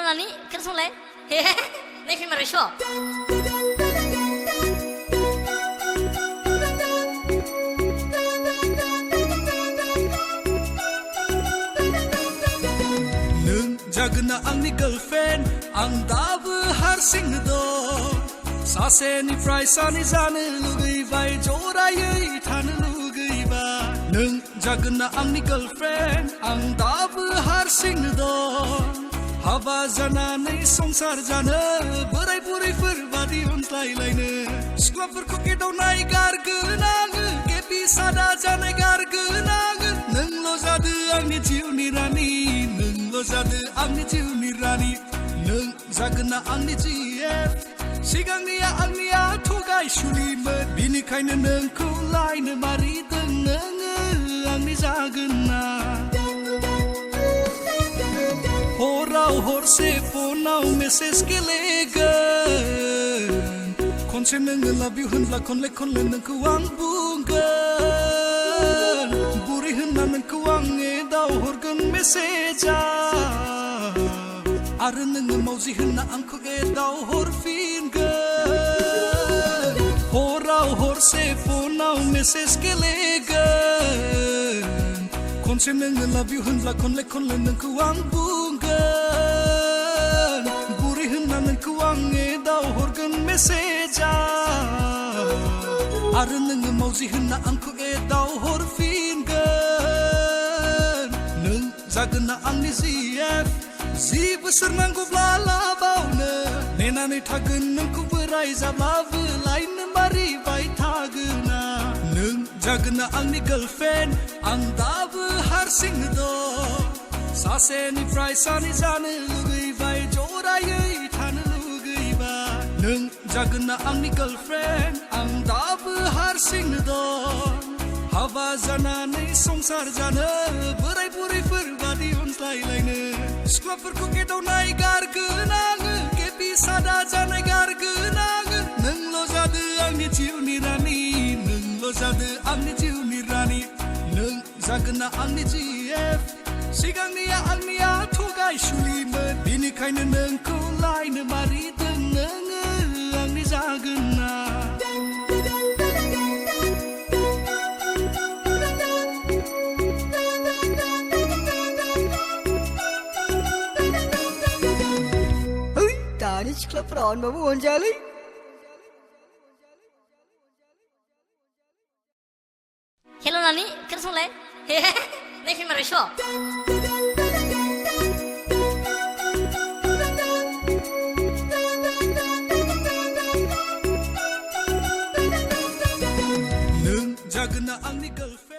nani kersole hehe neki marisho Jagna angni girlfriend ang dabu harsing do sase ni fry sani jane lugai bai jorai than lugai ba nung jagna angni girlfriend ang dabu harsing do haba jana nei songsar jana borai borai fur badi untlai laine skla fur ko ke do nai gar gunang ke pi sada jane gar gunang nung lo jadu angni jiuni rani Zade angni jiuni rani nung jagna angni jief sigangnia angnia thugai sulimet binikhaina nungkhu laina mari deng angni jagna horau horse phonau message kelegan khonse nung love you hunla khonle nungkhu ang bungan buri hunna nungkhu ang edau horgan message Ar nung mauzi hunna angku edau horfin gan horau horse phonau message kelegan khonse nung love you hunla khonle nungkhu ang bungan buri hunna nungkhu ang edau horgan message Ar nung mauzi hunna angku edau horfin gan nung jagna angni zf Zi besar nangku blala bauna Nenani thagun nangku berai zablavu Lain mari bai thaguna Nung jagna angni girlfriend Ang dabu harsing do Sase ni fry sani jane lugai bai jorai than lugai ba Nung jagna angni girlfriend Ang dabu harsing do Hava jana nei songsar jana Berai burai fur badi untlai laine Skla fur ko ke do nai gar gunang ke pi sada jana gar gunang nung lo jadu angni jiuni rani nung lo jadu angni jiuni rani nung jagna angni jief sigangnia angnia thugai sulimet binikhaina nungkhu laina mari deng angni jagna Ni cikla peron babu onjali. Hello nani kersole hehe neki marisho nung jagna angni girlfriend